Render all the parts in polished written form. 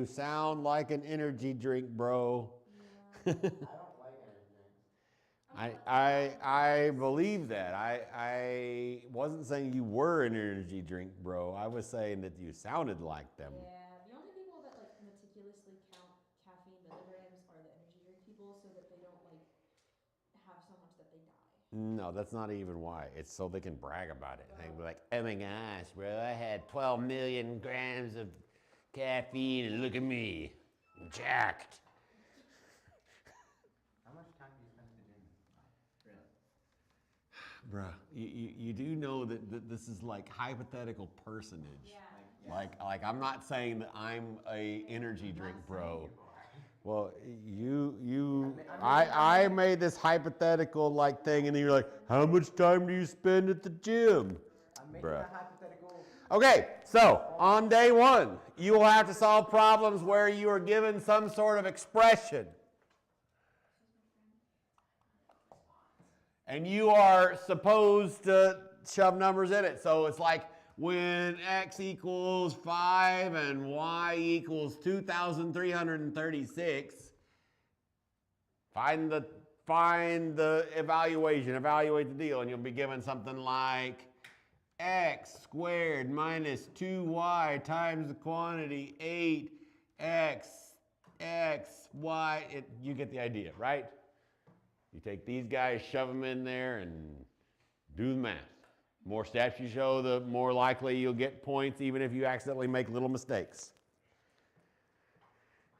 You sound like an energy drink, bro. I don't like energy drinks. I believe that. I wasn't saying you were an energy drink, bro. I was saying that you sounded like them. Yeah, the only people that like meticulously count caffeine milligrams are the energy drink people, so that they don't like have so much that they die. No, that's not even why. It's so they can brag about it. They can be like, oh my gosh, bro, I had 12 million grams of caffeine and look at me, I'm jacked. How much time do you spend at the gym? Bruh, Really? you do know that this is like hypothetical personage. Yeah. Like I'm not saying that I'm a energy drink bro. You are. Well, I made this hypothetical like thing, and then you're like, how much time do you spend at the gym? I'm making Bruh. a hypothetical. Okay, so on day one, you will have to solve problems where you are given some sort of expression. And you are supposed to shove numbers in it. So it's like when x equals 5 and y equals 2,336, find the evaluate the deal, and you'll be given something like x squared minus 2y times the quantity 8x, y. You get the idea, right? You take these guys, shove them in there, and do the math. The more steps you show, the more likely you'll get points, even if you accidentally make little mistakes.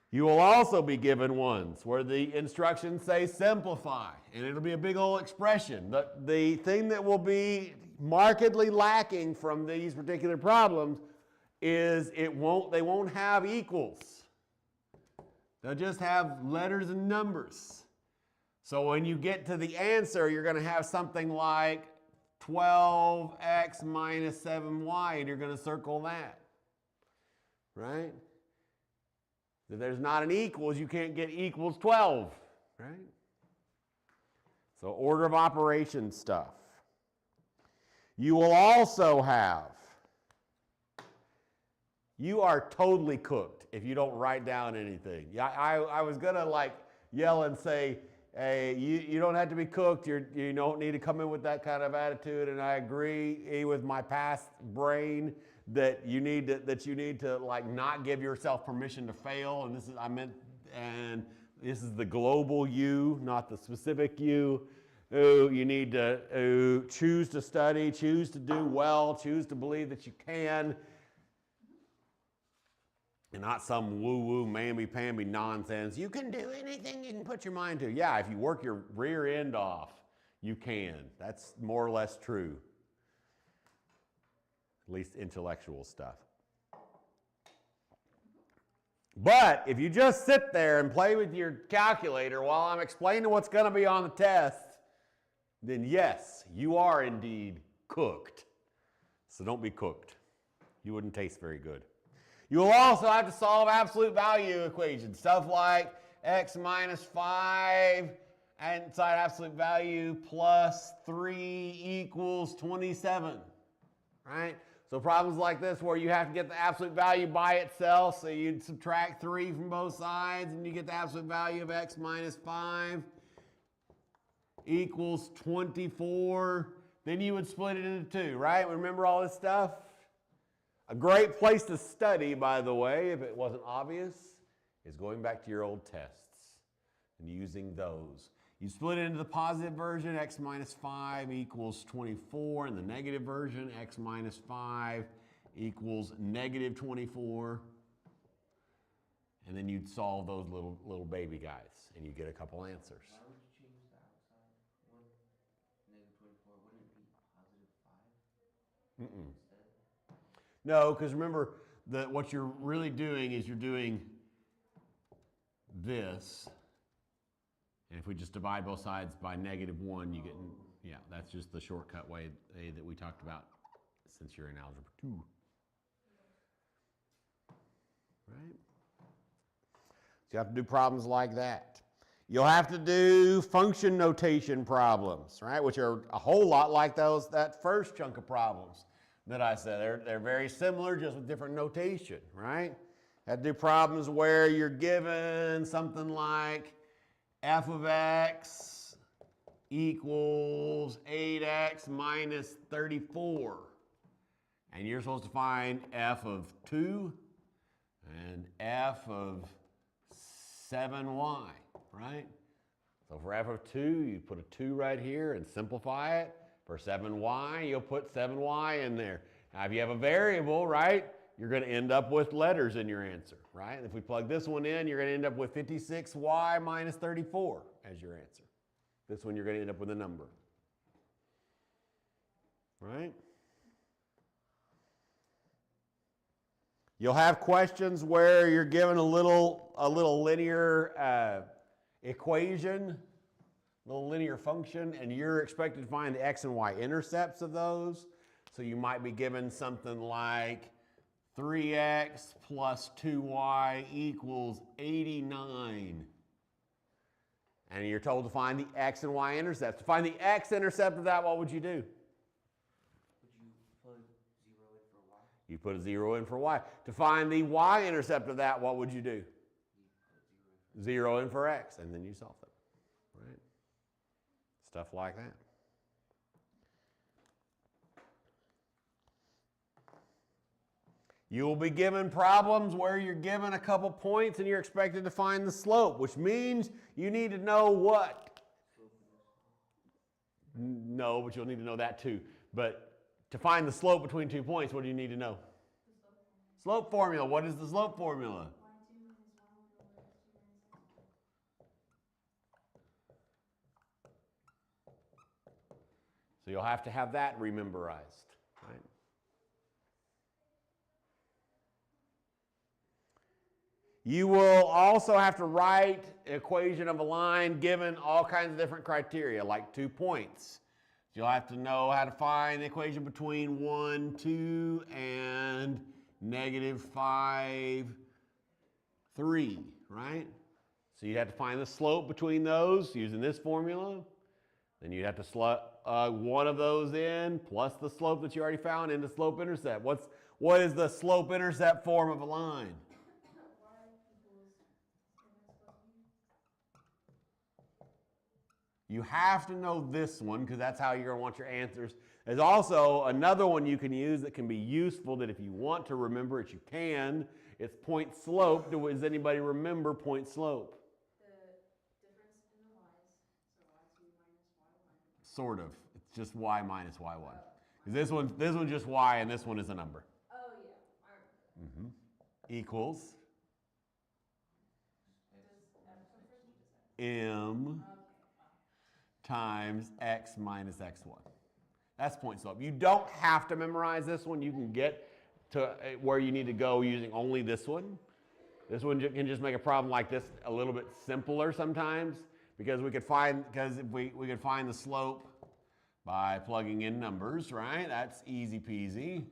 You will also be given ones where the instructions say simplify, and it'll be a big old expression. The thing that will be markedly lacking from these particular problems is they won't have equals. They'll just have letters and numbers. So when you get to the answer, you're going to have something like 12x minus 7y, and you're going to circle that, right? If there's not an equals, you can't get equals 12, right? So order of operations stuff. You will also have, you are totally cooked if you don't write down anything. Yeah, I was going to like yell and say, hey, you don't have to be cooked. You don't need to come in with that kind of attitude. And I agree with my past brain that you need to like not give yourself permission to fail. And this is the global you, not the specific you. You need to choose to study, choose to do well, choose to believe that you can. And not some woo-woo, mamby-pamby nonsense. You can do anything you can put your mind to. Yeah, if you work your rear end off, you can. That's more or less true. At least intellectual stuff. But if you just sit there and play with your calculator while I'm explaining what's going to be on the test, then yes, you are indeed cooked. So don't be cooked. You wouldn't taste very good. You will also have to solve absolute value equations, stuff like x minus 5 inside absolute value plus 3 equals 27, right? So problems like this where you have to get the absolute value by itself, so you'd subtract 3 from both sides and you get the absolute value of x minus 5 equals 24. Then you would split it into 2, right? Remember all this stuff? A great place to study, by the way, if it wasn't obvious, is going back to your old tests and using those. You split it into the positive version, x minus 5 equals 24, and the negative version, x minus 5 equals negative 24. And then you'd solve those little baby guys, and you get a couple answers. Why would you change the outside one? Negative 24, wouldn't it be positive 5 instead? No, because remember that what you're really doing is you're doing this. And if we just divide both sides by negative 1, you get, yeah, that's just the shortcut way that we talked about since you're in Algebra 2. Right? So you have to do problems like that. You'll have to do function notation problems, right? Which are a whole lot like that first chunk of problems that I said. They're very similar, just with different notation, right? Had to do problems where you're given something like f of x equals 8x minus 34. And you're supposed to find f of 2 and f of 7y, right? So for f of 2, you put a 2 right here and simplify it. For 7y, you'll put 7y in there. Now, if you have a variable, right, you're going to end up with letters in your answer, right? If we plug this one in, you're going to end up with 56y minus 34 as your answer. This one, you're going to end up with a number, right? You'll have questions where you're given a little linear equation, little linear function, and you're expected to find the x and y intercepts of those. So you might be given something like 3x plus 2y equals 89. And you're told to find the x and y intercepts. To find the x-intercept of that, what would you do? Would you put 0 in for y? You put a 0 in for y. To find the y-intercept of that, what would you do? You put 0 in for x, and then you solve them, right? Stuff like that. You will be given problems where you're given a couple points and you're expected to find the slope, which means you need to know what? No, but you'll need to know that too. But to find the slope between 2 points, what do you need to know? Slope formula. What is the slope formula? So you'll have to have that rememorized, right? You will also have to write an equation of a line given all kinds of different criteria, like 2 points. You'll have to know how to find the equation between 1, 2, and -5, 3, right? So you'd have to find the slope between those using this formula. Then you'd have to slot one of those in plus the slope that you already found into slope-intercept. What is the slope-intercept form of a line? You have to know this one because that's how you're going to want your answers. There's also another one you can use that can be useful that if you want to remember it, you can. It's point slope. Does anybody remember point slope? The difference in the y's, so y2 minus y1. Sort of. It's just y minus y1. Because this one's just y and this one is a number. Oh yeah, I remember. Equals Does f come first or just x? m Okay, wow. times x minus x1. That's point slope. You don't have to memorize this one. You can get to where you need to go using only this one. This one can just make a problem like this a little bit simpler sometimes because if we could find the slope by plugging in numbers, right? That's easy peasy.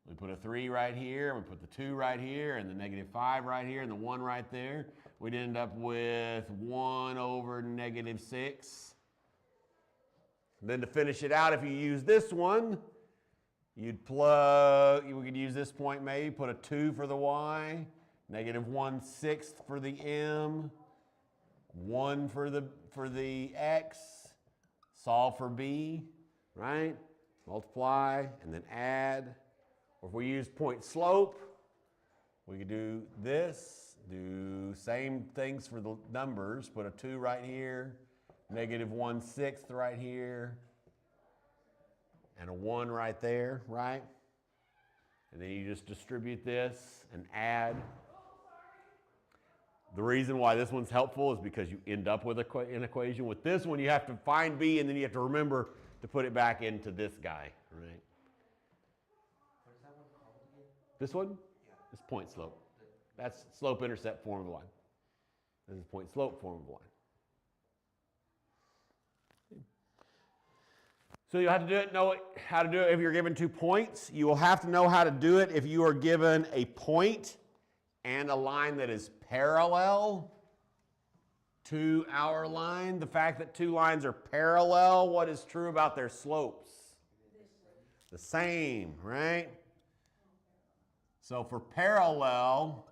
We put a 3 right here, we put the 2 right here, and the -5 right here, and the 1 right there. We'd end up with 1 over -6. Then to finish it out, if you use this one, we could use this point maybe, put a 2 for the y, -1/6 for the m, 1 for the x, solve for b, right? Multiply and then add. Or if we use point slope, we could do this, do same things for the numbers, put a 2 right here, -1/6 right here, and a 1 right there, right? And then you just distribute this and add. The reason why this one's helpful is because you end up with an equation. With this one, you have to find b, and then you have to remember to put it back into this guy, right? What is that one called again? This one? Yeah. It's point slope. That's slope-intercept form of a line. This is point slope form of a line. So you'll have to know how to do it if you're given 2 points. You will have to know how to do it if you are given a point and a line that is parallel to our line. The fact that 2 lines are parallel, what is true about their slopes? The same, right? So for parallel,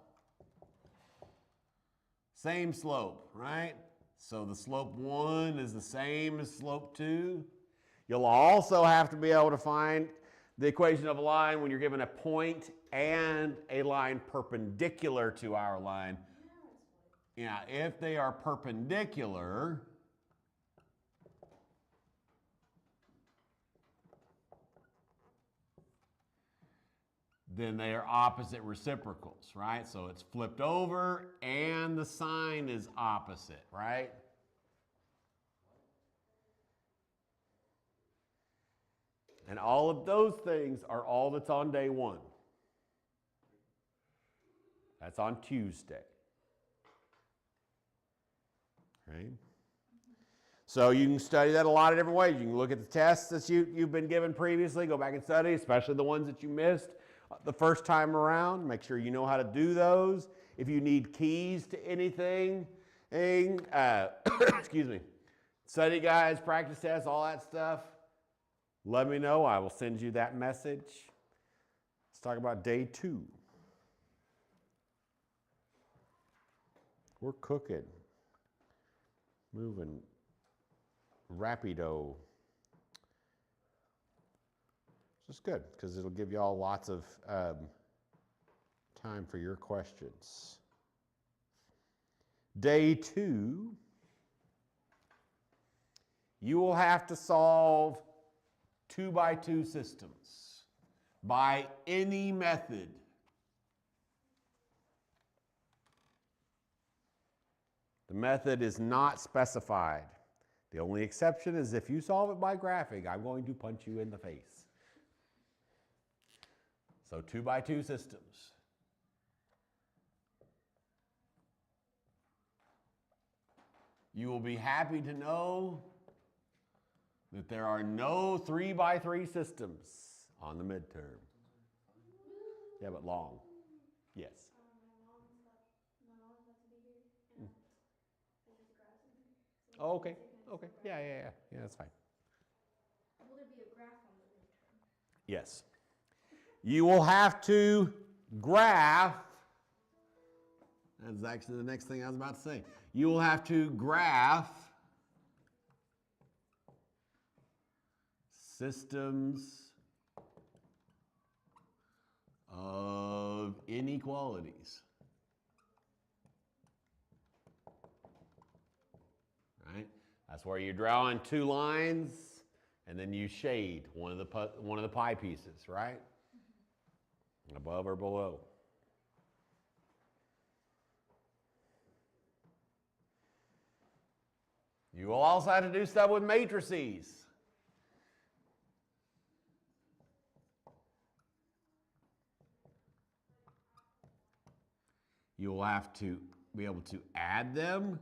same slope, right? So the slope 1 is the same as slope 2. You'll also have to be able to find the equation of a line when you're given a point and a line perpendicular to our line. Yeah, if they are perpendicular, then they are opposite reciprocals, right? So it's flipped over and the sign is opposite, right? And all of those things are all that's on day 1. That's on Tuesday. Right? So you can study that a lot of different ways. You can look at the tests that you've been given previously, go back and study, especially the ones that you missed the first time around. Make sure you know how to do those. If you need keys to anything, excuse me, study guides, practice tests, all that stuff, let me know. I will send you that message. Let's talk about day 2. We're cooking, moving rapido. It's good because it'll give you all lots of time for your questions. Day 2, you will have to solve 2x2 systems by any method. The method is not specified. The only exception is if you solve it by graphing, I'm going to punch you in the face. So 2x2 systems. You will be happy to know that there are no 3x3 systems on the midterm. Yeah, but long. Yes. My mom's about to be here, and there's just grass in here. So Oh, okay. they're Okay. gonna Yeah, that's fine. Will there be a graph on the midterm? Yes. You will have to graph. That's actually the next thing I was about to say. You will have to graph systems of inequalities. Right? That's where you're drawing 2 lines and then you shade one of the pie pieces, right? Above or below. You will also have to do stuff with matrices. You will have to be able to add them.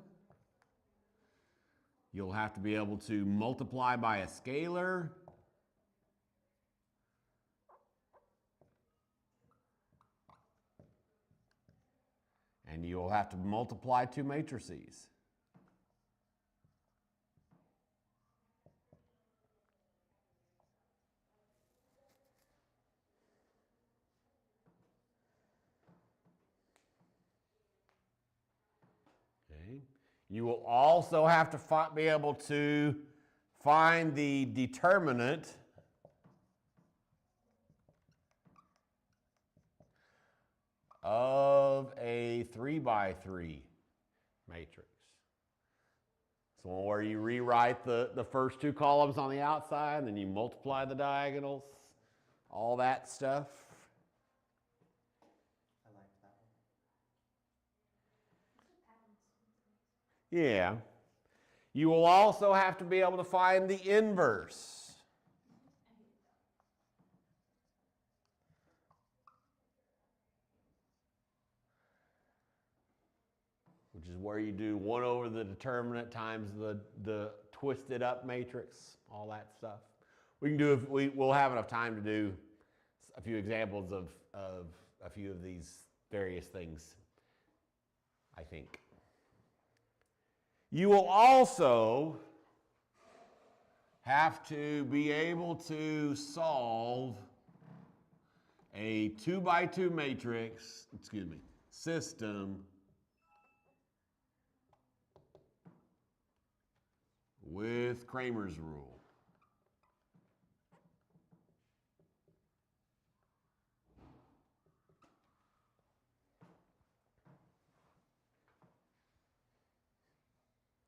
You'll have to be able to multiply by a scalar. And you'll have to multiply 2 matrices. Okay. You will also have to be able to find the determinant of a 3x3 matrix. So where you rewrite the first 2 columns on the outside, and then you multiply the diagonals, all that stuff. I like that one. Yeah. You will also have to be able to find the inverse. Which is where you do 1 over the determinant times the twisted up matrix, all that stuff. We can do, we'll have enough time to do a few examples of a few of these various things, I think. You will also have to be able to solve a 2 by 2 matrix, system with Kramer's rule.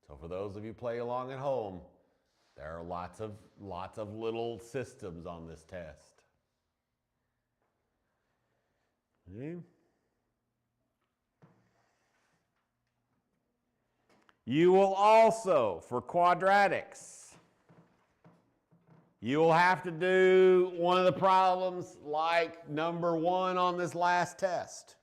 So for those of you play along at home, there are lots of little systems on this test. Okay. You will also, for quadratics, you will have to do one of the problems like number 1 on this last test,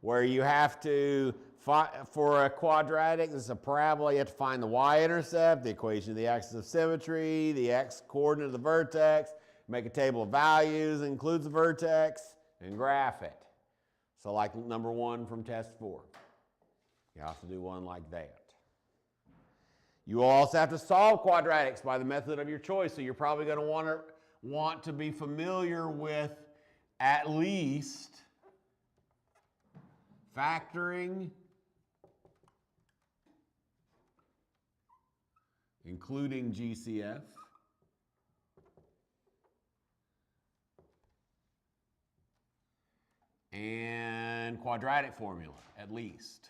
where you have to, for a quadratic, this is a parabola, you have to find the y-intercept, the equation of the axis of symmetry, the x-coordinate of the vertex, make a table of values, includes the vertex, and graph it. So like number 1 from test 4. You have to do one like that. You will also have to solve quadratics by the method of your choice, so you're probably going to want to be familiar with at least factoring, including GCF, and quadratic formula, at least.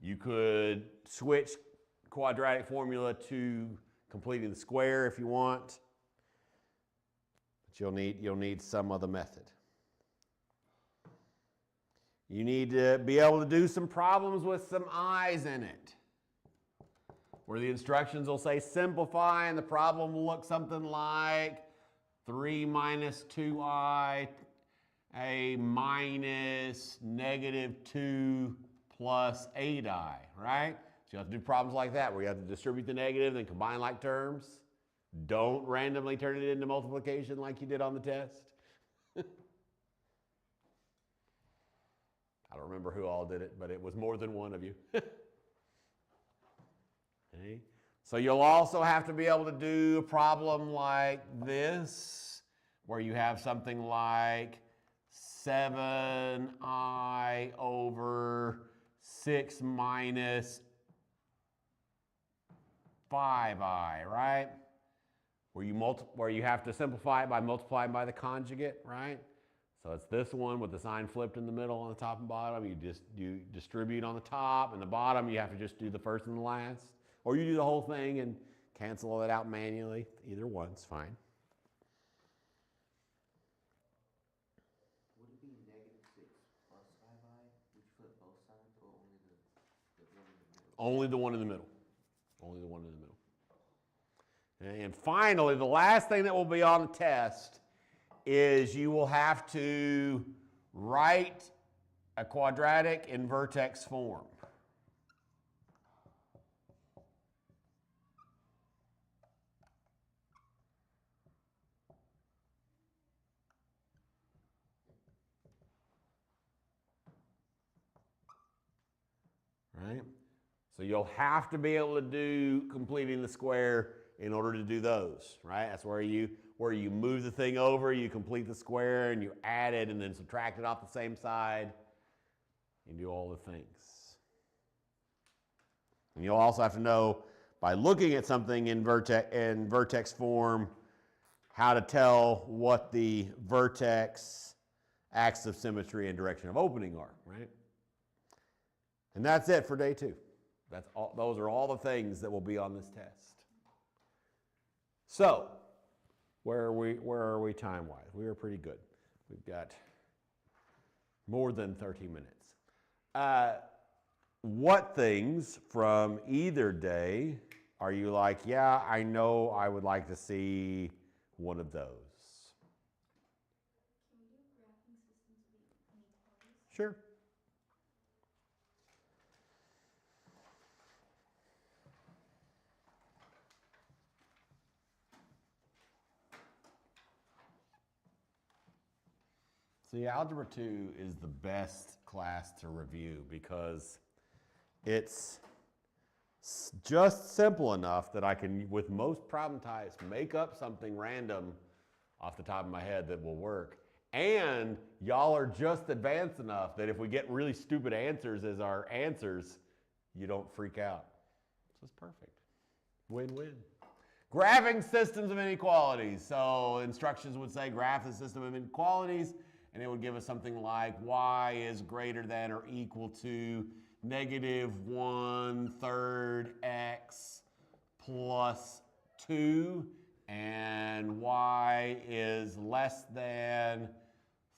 You could switch quadratic formula to completing the square if you want, but you'll need some other method. You need to be able to do some problems with some i's in it, where the instructions will say simplify, and the problem will look something like 3 minus 2i, a minus negative 2 plus 8i, right? So you have to do problems like that, where you have to distribute the negative, then combine like terms. Don't randomly turn it into multiplication like you did on the test. I don't remember who all did it, but it was more than one of you. Okay. So you'll also have to be able to do a problem like this, where you have something like 7i over 6 minus 5i, right? Where you have to simplify it by multiplying by the conjugate, right? So it's this one with the sign flipped in the middle on the top and bottom. You distribute on the top, and the bottom you have to just do the first and the last. Or you do the whole thing and cancel it out manually. Either one's fine. Would it be negative 6 plus 5i? Would you flip both sides, or only the one in the middle? Only the one in the middle. Only the one in the middle. And finally, the last thing that will be on the test is you will have to write a quadratic in vertex form. Right? So you'll have to be able to do completing the square in order to do those, right? That's where you move the thing over, you complete the square, and you add it and then subtract it off the same side. You do all the things. And you'll also have to know, by looking at something in vertex form, how to tell what the vertex, axis of symmetry, and direction of opening are, right? And that's it for day 2. Those are all the things that will be on this test. So, where are we time-wise? We are pretty good. We've got more than 30 minutes. What things from either day are you like, yeah, I know I would like to see one of those? Can we do graphing systems of inequalities? Sure. See, Algebra 2 is the best class to review because it's just simple enough that I can, with most problem types, make up something random off the top of my head that will work. And y'all are just advanced enough that if we get really stupid answers as our answers, you don't freak out. So it's perfect. Win-win. Graphing systems of inequalities. So instructions would say graph the system of inequalities, and it would give us something like y is greater than or equal to negative 1/3 x plus 2, and y is less than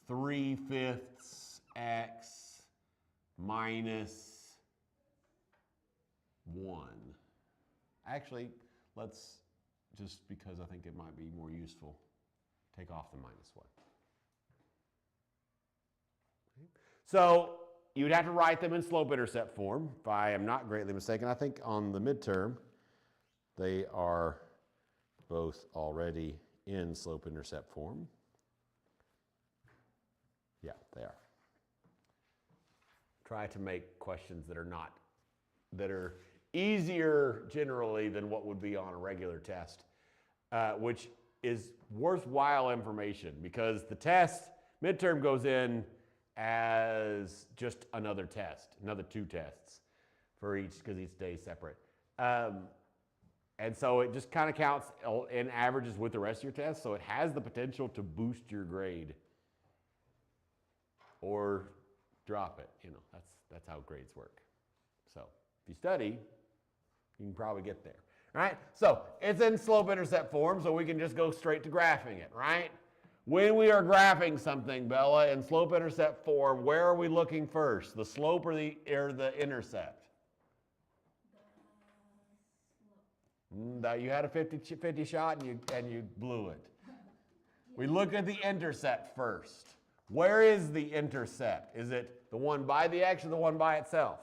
3/5 x minus 1. Actually, let's, just because I think it might be more useful, take off the minus 1. Okay. So you would have to write them in slope-intercept form, if I am not greatly mistaken. I think on the midterm, they are both already in slope-intercept form. Yeah, they are. Try to make questions that are not, that are easier generally than what would be on a regular test, which is worthwhile information because the test, midterm goes in as just another test, another 2 tests for each, because each day is separate. And so it just kind of counts in averages with the rest of your tests, so it has the potential to boost your grade or drop it. You know, that's how grades work. So if you study, you can probably get there. Right? So it's in slope-intercept form, so we can just go straight to graphing it, right? When we are graphing something, Bella, in slope-intercept form, where are we looking first? The slope or the intercept? You had a 50 shot and you blew it. We look at the intercept first. Where is the intercept? Is it the one by the x or the one by itself?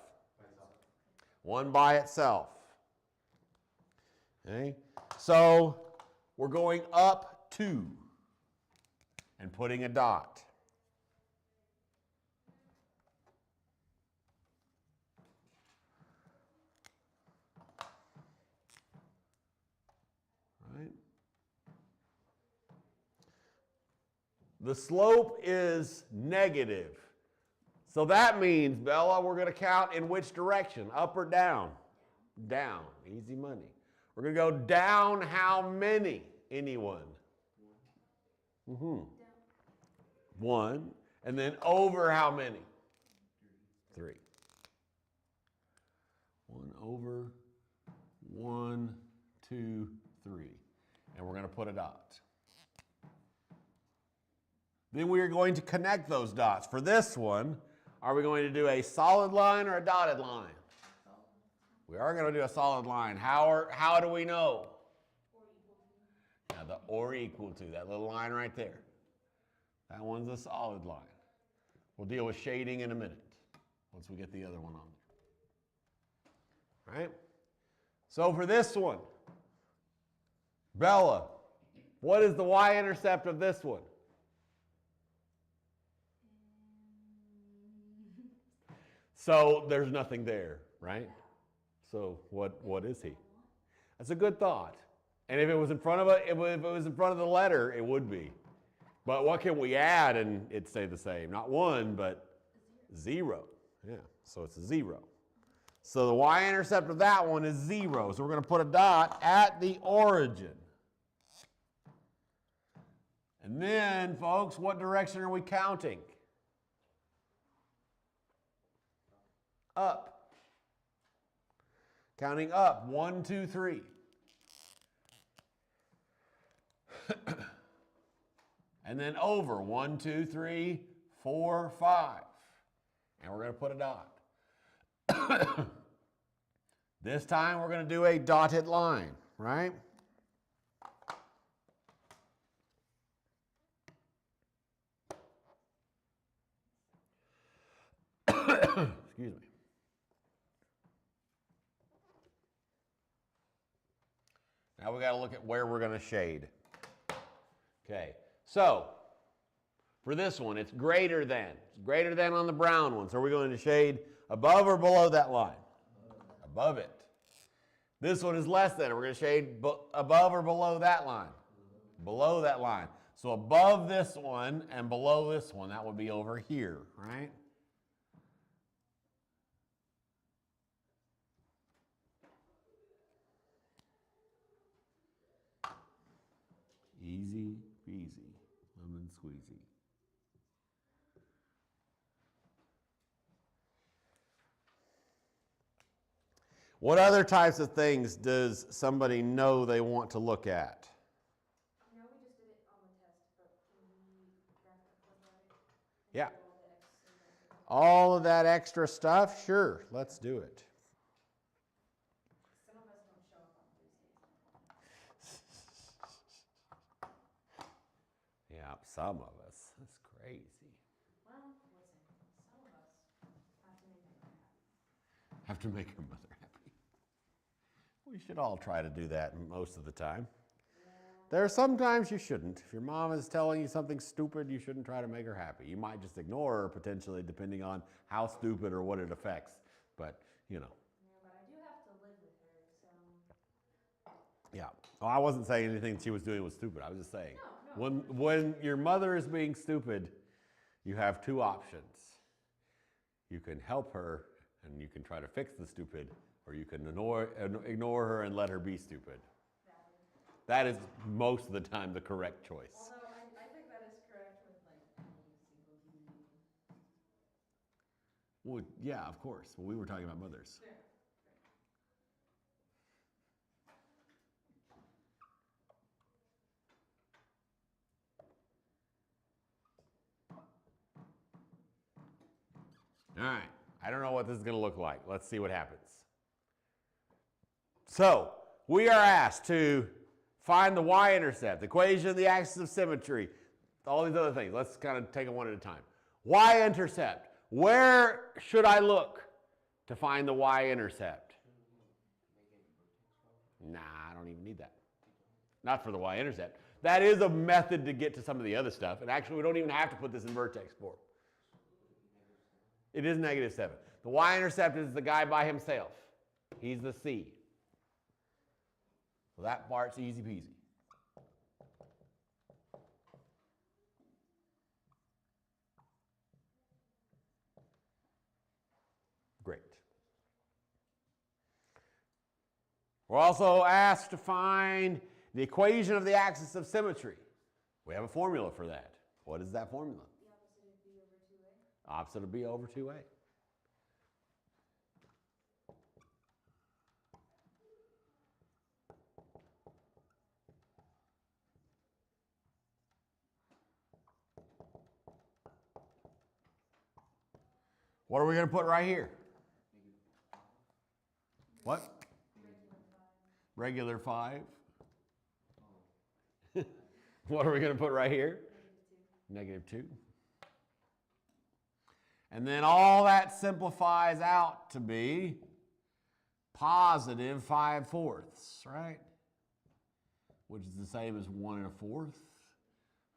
One by itself. Okay? So we're going up 2 and putting a dot. Right? The slope is negative. So that means, Bella, we're going to count in which direction? Up or down? Down. Easy money. We're going to go down how many? Anyone? 1. And then over how many? 3. 1 over 1, 2, 3. And we're going to put a dot. Then we are going to connect those dots. For this one, are we going to do a solid line or a dotted line? We are going to do a solid line. How do we know? Now the or equal to, that little line right there. That one's a solid line. We'll deal with shading in a minute once we get the other one on there. Right? So for this one, Bella, what is the y-intercept of this one? So there's nothing there, right? So what is he? That's a good thought. And if it was in front of if it was in front of the letter, it would be. But what can we add and it'd stay the same? Not 1, but 0. Yeah, so it's a 0. So the y-intercept of that one is 0. So we're going to put a dot at the origin. And then, folks, what direction are we counting? Up. Counting up. 1, 2, 3. And then over. 1, 2, 3, 4, 5. And we're going to put a dot. This time we're going to do a dotted line, right? Excuse me. Now we got to look at where we're going to shade. Okay, so for this one, it's greater than. It's greater than on the brown one. So are we going to shade above or below that line? Above it. This one is less than. We're going to shade above or below that line. Below that line. So above this one and below this one, that would be over here, right? Easy peasy, lemon squeezy. What other types of things does somebody know they want to look at? I know we just did it on the test, but can we graph the plug at it? Yeah. Do all the All of that extra stuff? Sure, let's do it. Some of us don't show up on Tuesdays. Yeah, some of us. That's crazy. Well, listen, some of us have to make her happy. Have to make her mother happy. We should all try to do that most of the time. There are some times you shouldn't. If your mom is telling you something stupid, you shouldn't try to make her happy. You might just ignore her potentially, depending on how stupid or what it affects. But, you know. Yeah, but I do have to live with her, so. Yeah. Well, I wasn't saying anything she was doing was stupid. I was just saying. No. When your mother is being stupid, you have two options. You can help her and you can try to fix the stupid, or you can ignore her and let her be stupid. That is most of the time the correct choice. Although I think that is correct with like any single human being. Well, yeah, of course. Well, we were talking about mothers. Yeah. All right. I don't know what this is going to look like. Let's see what happens. So, we are asked to find the y-intercept, the equation of the axis of symmetry, all these other things. Let's kind of take them one at a time. Y-intercept. Where should I look to find the y-intercept? Nah, I don't even need that. Not for the y-intercept. That is a method to get to some of the other stuff. And actually, we don't even have to put this in vertex form. It is -7. The y-intercept is the guy by himself. He's the C. So that part's easy peasy. Great. We're also asked to find the equation of the axis of symmetry. We have a formula for that. What is that formula? The opposite of B over 2A. Opposite of B over 2A. What are we going to put right here? What? Regular 5. What are we going to put right here? -2. And then all that simplifies out to be positive 5/4, right? Which is the same as 1 1/4,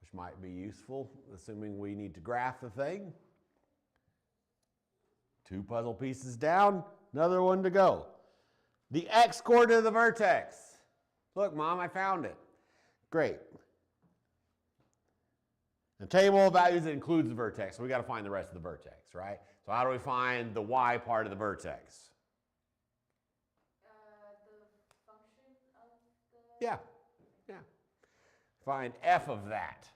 which might be useful, assuming we need to graph the thing. 2 puzzle pieces down, another one to go. The x-coordinate of the vertex. Look, Mom, I found it. Great. The table of values includes the vertex, so we got to find the rest of the vertex, right? So how do we find the y part of the vertex? The function of the... Yeah. Find f of that,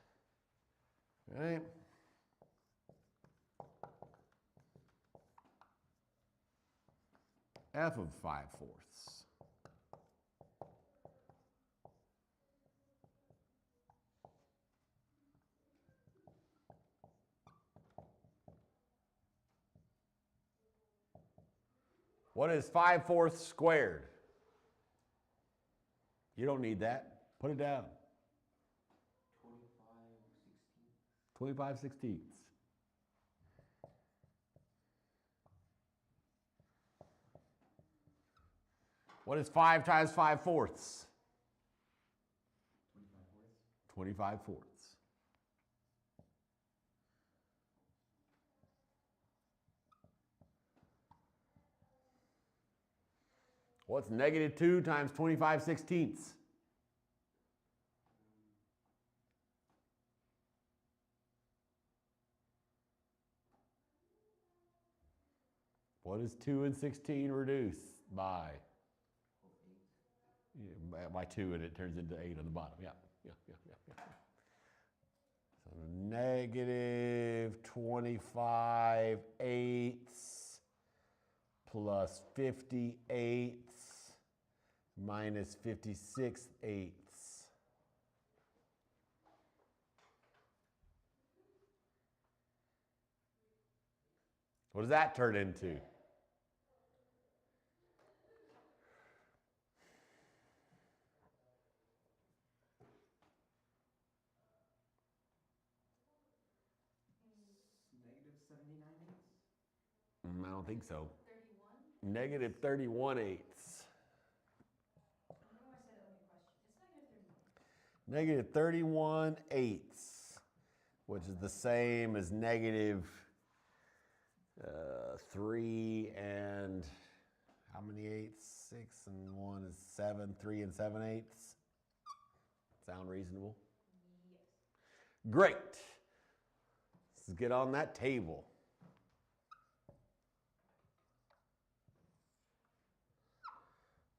right? F of 5/4. What is 5/4 squared? You don't need that. Put it down. 25/16. What is 5 times 5/4? 25/4. What's negative 2 times 25/16? What is 2 and 16 reduced by? Yeah, by 2, and it turns into 8 on the bottom. Yeah. So negative 25/8 plus 50/8 minus 56/8. What does that turn into? Negative 79/8. I don't think so. 31? Negative 31/8. I know I said it like a question. It's negative 31. Negative 31/8, which is the same as negative 3 and how many eighths? 6 and 1 is 7. 3 and 7/8. Sound reasonable? Yes. Great. Let's get on that table.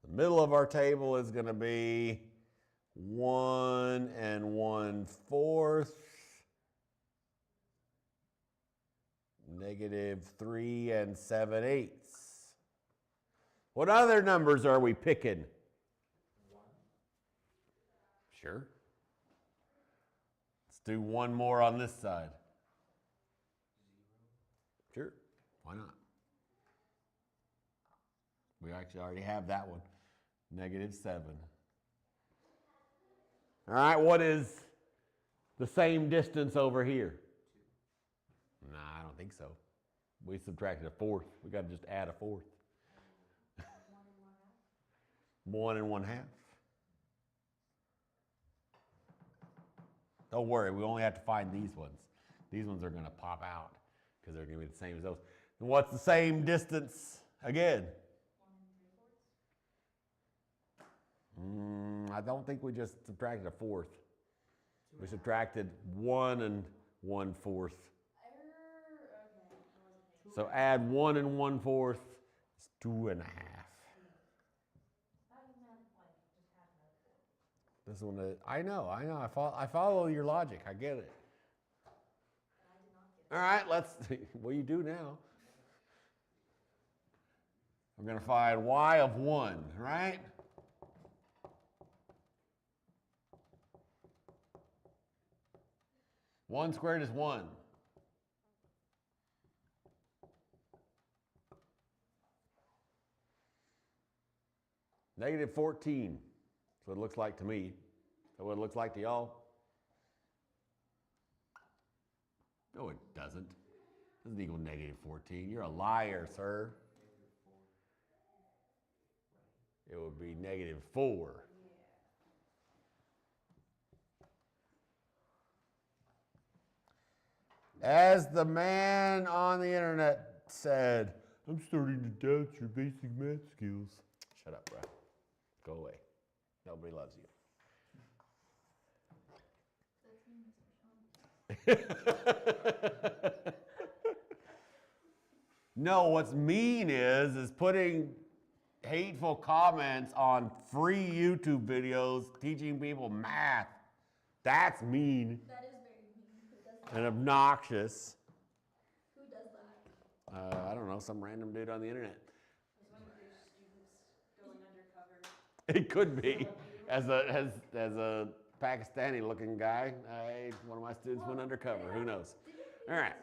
The middle of our table is going to be 1 and 1/4, negative 3 and 7/8. What other numbers are we picking? 1. Sure. Let's do one more on this side. 0. Sure. Why not? We actually already have that one. Negative 7. All right, what is the same distance over here? 2. Nah, I don't think so. We subtracted a fourth. We got to just add a fourth. 1 and 1/2. Don't worry, we only have to find these ones. These ones are going to pop out because they're going to be the same as those. And what's the same distance again? 1 3/4. I don't think we just subtracted a fourth. 2 We subtracted 1 and 1/4. Okay, I wasn't paying. So add 1 and 1/4 is 2 1/2. I thought you meant like just half another 4. This one, I know. I follow your logic. I get it. But I did not get it. All right, let's. Well, you do now. We're going to find y of 1, right? One squared is 1. Negative 14. That's what it looks like to me. Is that what it looks like to y'all? No, it doesn't. It doesn't equal negative 14. You're a liar, sir. -4. It would be negative 4. As the man on the internet said, I'm starting to doubt your basic math skills. Shut up, bro. Go away. Nobody loves you. No, what's mean is putting hateful comments on free YouTube videos teaching people math. That's mean That is very mean. Who does that? and obnoxious. Who does that? I don't know, some random dude on the internet. It's one of your students going undercover. It could be. As a Pakistani-looking guy, one of my students went undercover. Who knows? All right.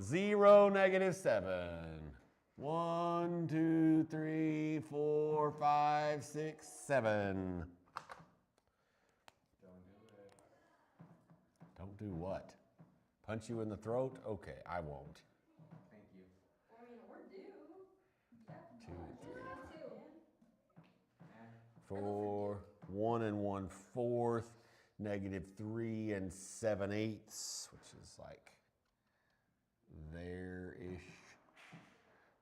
0, negative 7. 1, 2, 3, 4, 5, 6, 7. Don't do it. Don't do what? Punch you in the throat? Okay, I won't. Thank you. I mean, or do. Yeah. 2, 3, And 4, 1 and 1/4, negative 3 and 7/8, which is like there-ish.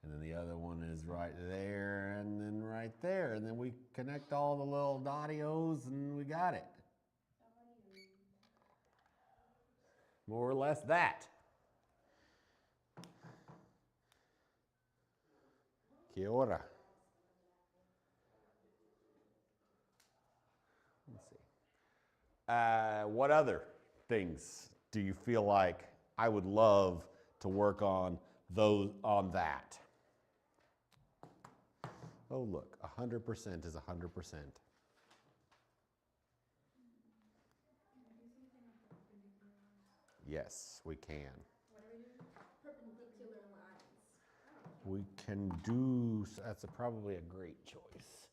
And then the other one is right there and then right there. And then we connect all the little dotty-O's and we got it. More or less that. Kia ora. Let's see. What other things do you feel like I would love to work on that? Oh, look, 100% is 100%. Yes, we can. What are we doing? Perpendicular lines. We can do, that's probably a great choice.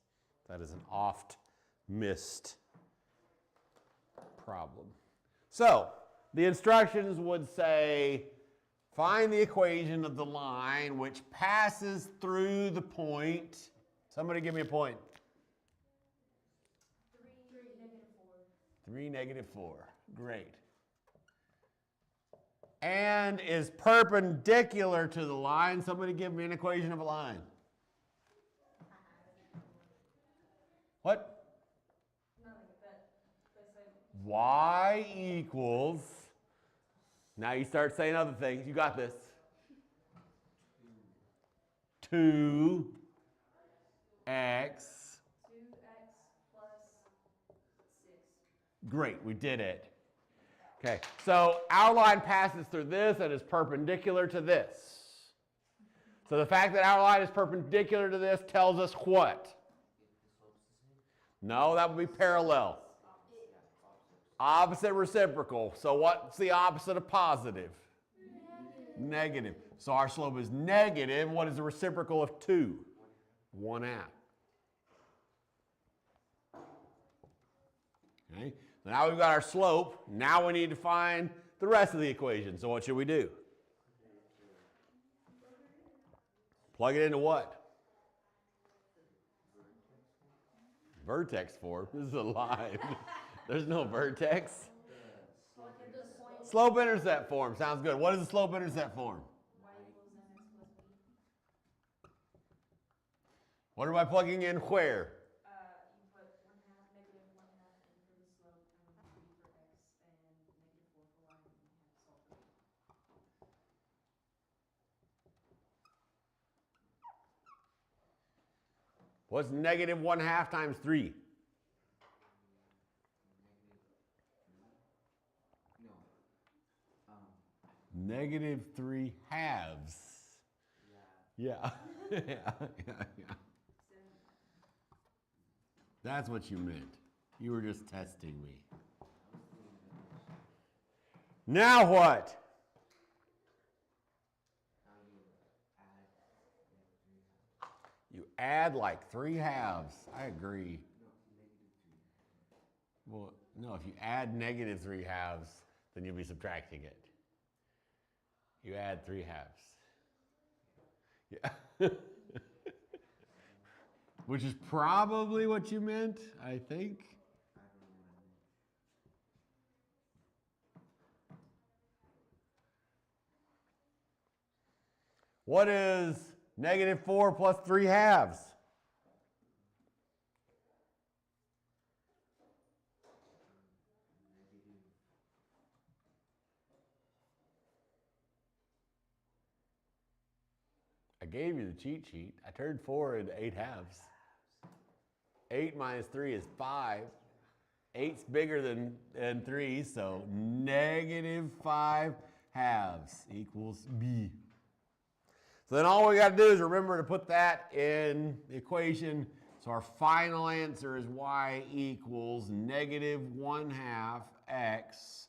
That is an oft missed problem. So, the instructions would say, find the equation of the line which passes through the point. Somebody give me a point. 3, -4. Great. And is perpendicular to the line. Somebody give me an equation of a line. What? Y equals, now you start saying other things. You got this. 2x. 2x plus 6. Great, we did it. Okay, so our line passes through this and is perpendicular to this. So the fact that our line is perpendicular to this tells us what? No, that would be parallel. Opposite reciprocal. So what's the opposite of positive? Negative. So our slope is negative. What is the reciprocal of 2? 1/2. Okay. So now we've got our slope. Now we need to find the rest of the equation. So what should we do? Plug it into what? Vertex form. This is a lie. There's no vertex. Slope intercept form. Sounds good. What is the slope intercept form? Y equals mx plus b. What am I plugging in where? You put 1/2, -1/2 in for the slope, and 3 for x, and -4 for y, and you have to solve for b. What's -1/2 times 3? -3 halves. Yeah. Yeah. That's what you meant. You were just testing me. Now what? You add like 3 halves. I agree. Well, no, if you add -3 halves, then you'll be subtracting it. You add 3 halves. Yeah. Which is probably what you meant, I think. What is -4 plus 3 halves? I gave you the cheat sheet. I turned 4 into 8 halves. 8 minus 3 is 5. 8's bigger than 3, so -5 halves equals B. So then all we got to do is remember to put that in the equation. So our final answer is y equals -1/2 x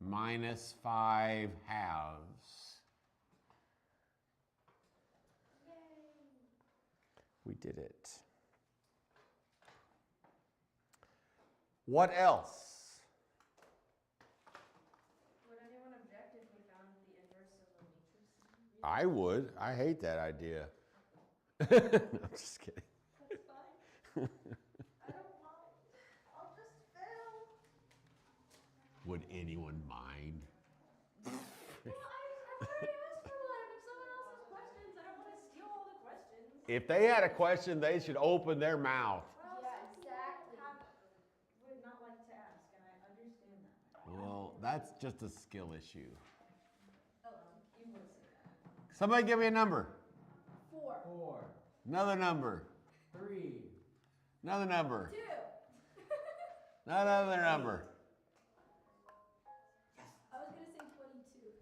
minus 5 halves. Yay! We did it. What else? Would anyone object if we found the inverse of a matrix? I would. I hate that idea. No, I'm just kidding. That's fine. I don't mind. I'll just fail. Would anyone mind? Well, I've already asked for one. If someone else has questions, I don't want to steal all If they had a question, they should open their mouth. Well, Yeah, some people exactly. would not like to ask, and I understand that. Well, that's just a skill issue. Oh, you would say that. Somebody give me a number. 4. 4, Another number. 3, Another number. 2. Another number. I was gonna say 22.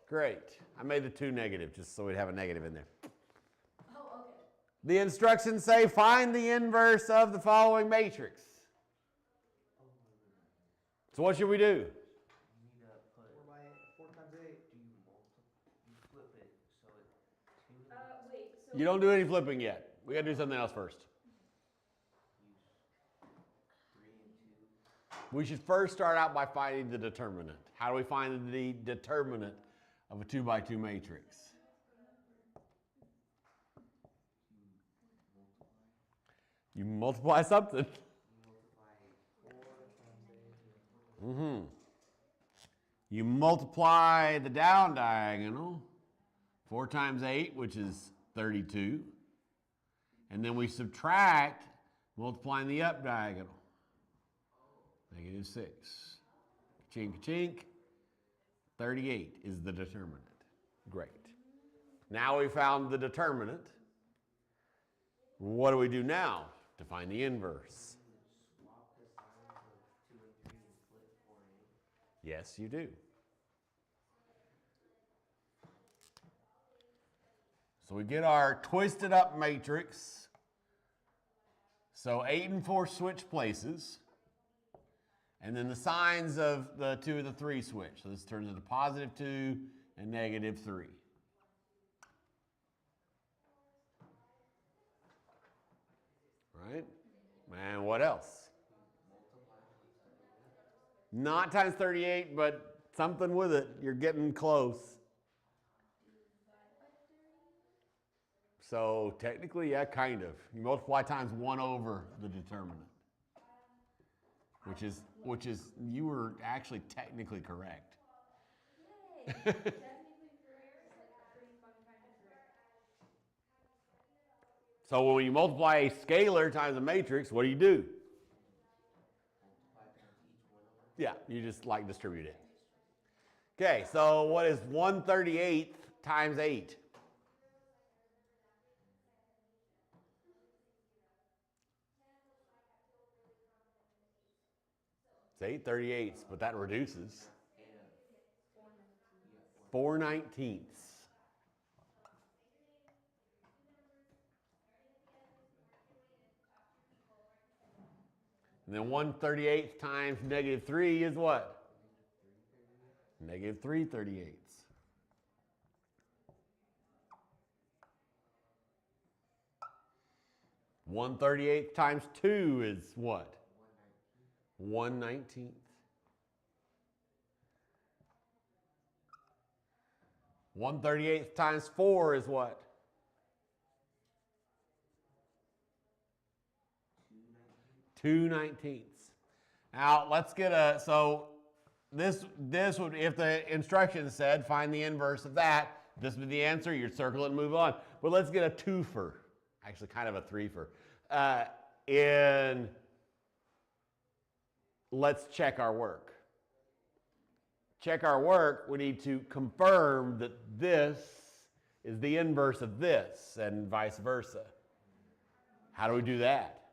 Great. I made the 2 negative just so we'd have a negative in there. Oh, okay. The instructions say find the inverse of the following matrix. So what should we do? you need to put, 4 times 8. do you flip it so it 2 Wait, so. You don't do any flipping yet. We got to do something else first. use 3 and 2. We should first start out by finding the determinant. How do we find the determinant of a 2 by 2 matrix? You multiply something. You multiply 4 times 8. You multiply the down diagonal, 4 times 8, which is 32. And then we subtract, multiplying the up diagonal. -6. Chink, chink. 38 is the determinant. Great. Now we found the determinant. What do we do now to find the inverse? Swap the signs of 2 and 3 and flip 4 and 8. Yes, you do. So we get our twisted up matrix. So 8 and 4 switch places. And then the signs of the 2 and the 3 switch. So this turns into +2 and -3. Right? And what else? Not times 38, but something with it. You're getting close. So technically, yeah, kind of. You multiply times 1 over the determinant. Which is you were actually technically correct. Yay! Technically correct is like a pretty fun kind of trick. So when you multiply a scalar times a matrix, what do you do? Multiply times each one of them. Yeah, you just like distribute it. Okay, so what is 1/38 times 8? It's 8/38, but that reduces. 4/19. And then 1/38 times -3 is what? -3/38. 1/38 times 2 is what? 1/19. 1/38 times 4 is what? 2/19. Now let's get a, so this would, if the instructions said find the inverse of that, this would be the answer, you'd circle it and move on. But let's get a twofer, actually kind of a threefer. Let's check our work. Check our work, we need to confirm that this is the inverse of this and vice versa. How do we do that?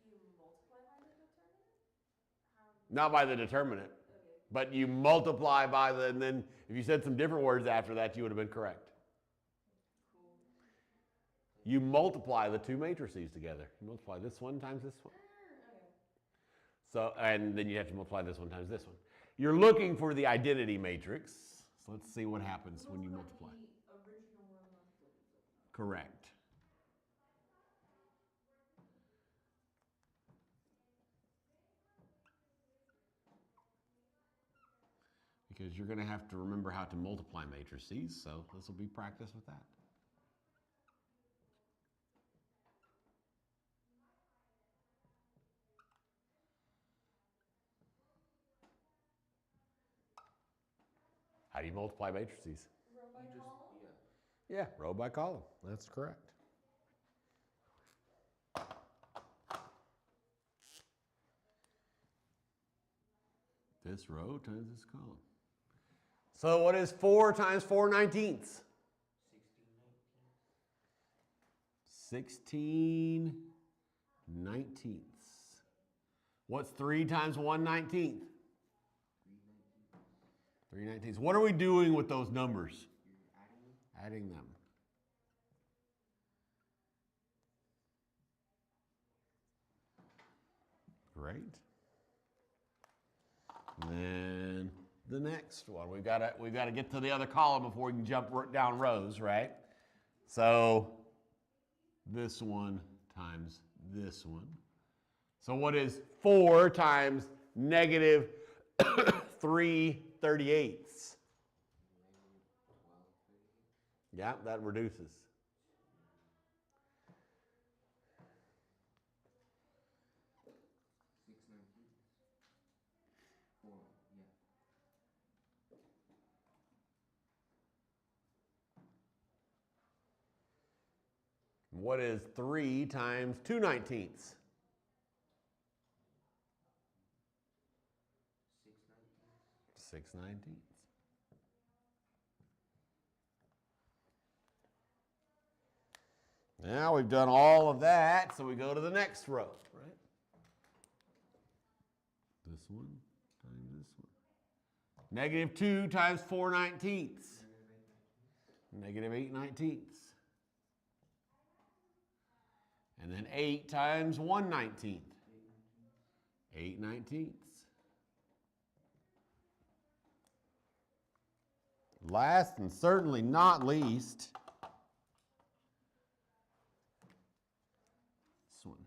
Do you multiply by the determinant? Not by the determinant, but you multiply by the, and then if you said some different words after that, you would have been correct. You multiply the two matrices together. You multiply this one times this one. So, and then you have to multiply this one times this one. You're looking for the identity matrix. So let's see what happens when you multiply. The original one left. Correct. Because you're going to have to remember how to multiply matrices, so this will be practice with that. How do you multiply matrices? Row by You just, column? Yeah, row by column. That's correct. This row times this column. So what is 4 times 4/19? 16 19ths. What's 3 times 1/19? 3/19. What are we doing with those numbers? You're adding them. Adding them. Great. And then the next one. We've got to get to the other column before we can jump down rows, right? So this one times this one. So what is 4 times negative 3/38? Yeah, that reduces. 6/19. 4, yeah. What is 3 times 2/19? 6/19. 6/19. Now we've done all of that, so we go to the next row, right? This one times this one. Negative 2 times 4/19. Negative 8/19. And then 8 times 1/19. 8/19. Last and certainly not least, this one.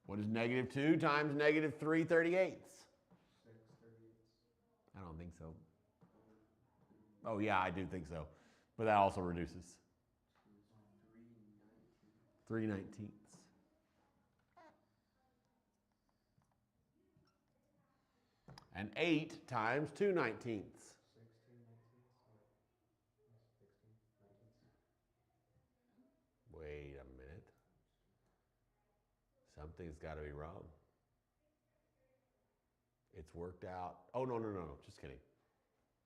What is negative 2 times negative 3/38? 6/38. I don't think so. Oh, yeah, I do think so. But that also reduces. 3/19. And 8 times 2/19. 16/19. Yes, 16/19. Wait a minute. Something's got to be wrong. It's worked out. Oh, no. Just kidding.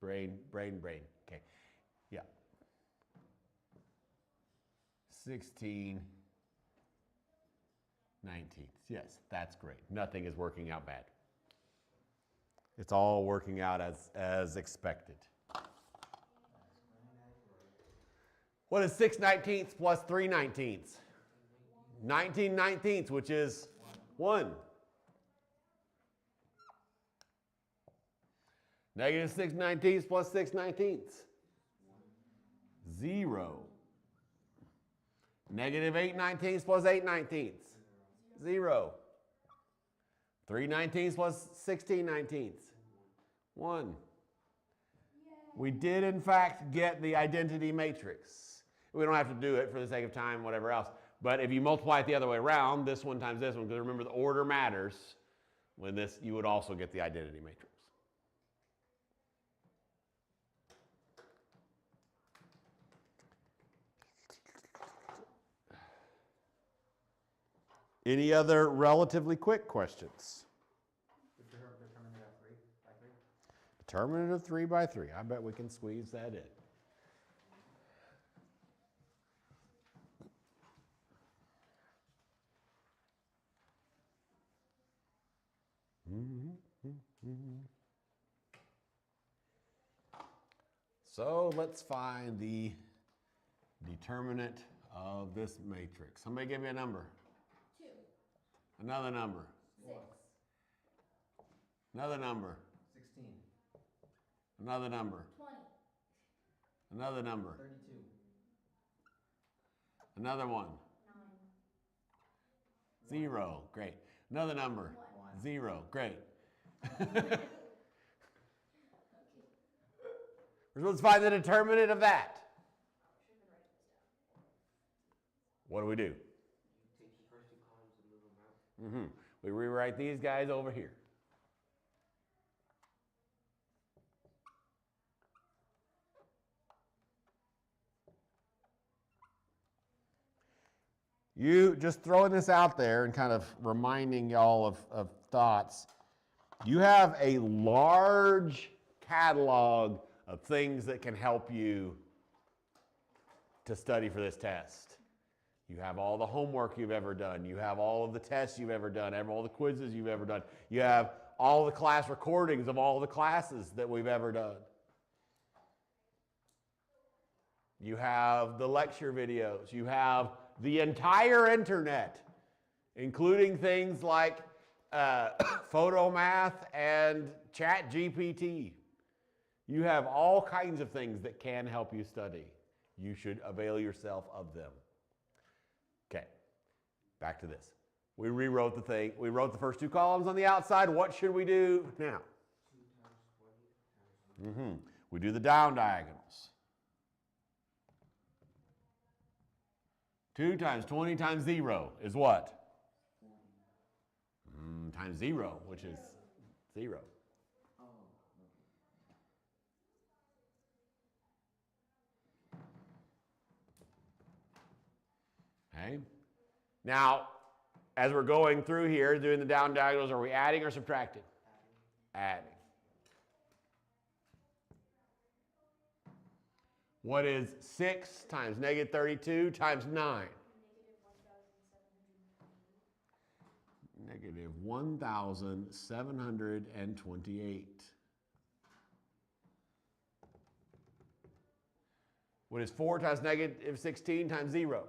Brain. Okay. Yeah. 16/19. Yes, that's great. Nothing is working out bad. It's all working out as expected. What is 6/19 plus 3/19? 19/19, which is 1. Negative 6/19 plus 6/19? 0. Negative 8/19 plus 8/19? 0. 3/19 plus 16/19? 1. We did, in fact, get the identity matrix. We don't have to do it for the sake of time, whatever else. But if you multiply it the other way around, this one times this one, because remember the order matters, when this, you would also get the identity matrix. Any other relatively quick questions? Determinant of 3 by 3. Determinant of 3 by 3. I bet we can squeeze that in. So let's find the determinant of this matrix. Somebody give me a number. 2, Another number. 6, Another number. 16. Another number. 20, Another number. 32. Another one. 9. 0. Great. Another number. 1. 0. Great. Okay. We're supposed to find the determinant of that. Should have been writing this down. What do we do? You take the first 2 columns and move them out. We rewrite these guys over here. You just throwing this out there and kind of reminding y'all of thoughts. You have a large catalog of things that can help you to study for this test. You have all the homework you've ever done. You have all of the tests you've ever done, all the quizzes you've ever done. You have all the class recordings of all the classes that we've ever done. You have the lecture videos. You have the entire internet, including things like PhotoMath and ChatGPT. You have all kinds of things that can help you study. You should avail yourself of them. Okay, back to this. We rewrote the thing. We wrote the first two columns on the outside. What should we do now? 2 times 20 times We do the down diagonals. 2 times 20 times 0 is what? Times 0, which is 0. Oh, Okay. Now, as we're going through here, doing the down diagonals, are we adding or subtracting? Adding. What is 6 times negative 32 times 9? Negative 1,728. What is 4 times negative 16 times 0?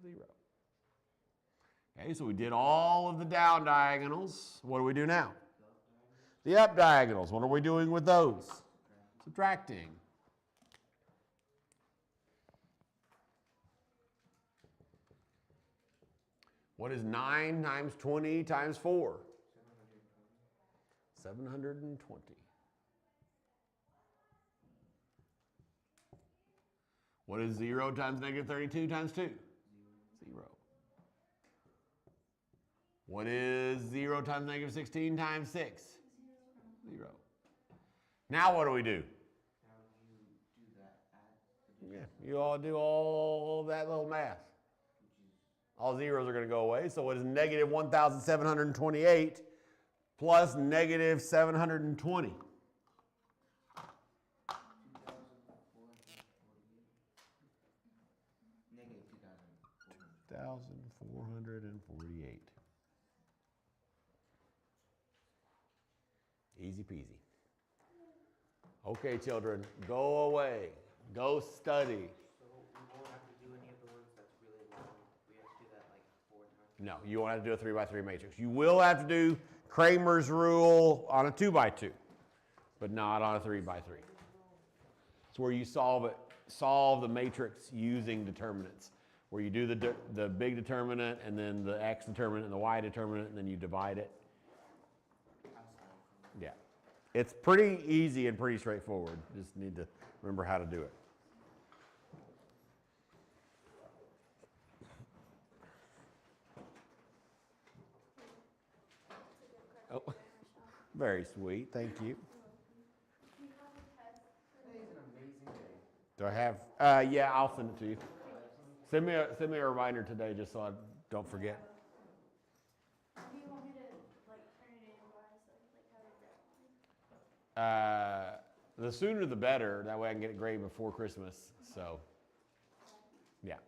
0. Okay, so we did all of the down diagonals. What do we do now? The up diagonals. What are we doing with those? Subtracting. What is 9 times 20 times 4? 720. What is 0 times negative 32 times 2? 0. What is 0 times negative 16 times 6? 0. Now what do we do? Now you do that add. Yeah, you all do all that little math. All zeros are going to go away. So what is negative 1,728 plus negative 720? 2,448. Negative 2,448. Easy peasy. Okay, children, go away. Go study. So we won't have to do any of the ones that's really long. We have to do that like 4 times. No, you won't have to do a 3x3 matrix. You will have to do Kramer's rule on a 2x2, but not on a 3x3. It's where you solve the matrix using determinants, where you do the big determinant and then the x determinant and the y determinant, and then you divide it. Yeah. It's pretty easy and pretty straightforward. Just need to remember how to do it. Oh, very sweet. Thank you. Today's an amazing day. Do I have? Yeah, I'll send it to you. Send me a reminder today, just so I don't forget. Do you want me to like turn it in by so like how does that? The sooner the better. That way I can get it graded before Christmas. So, yeah.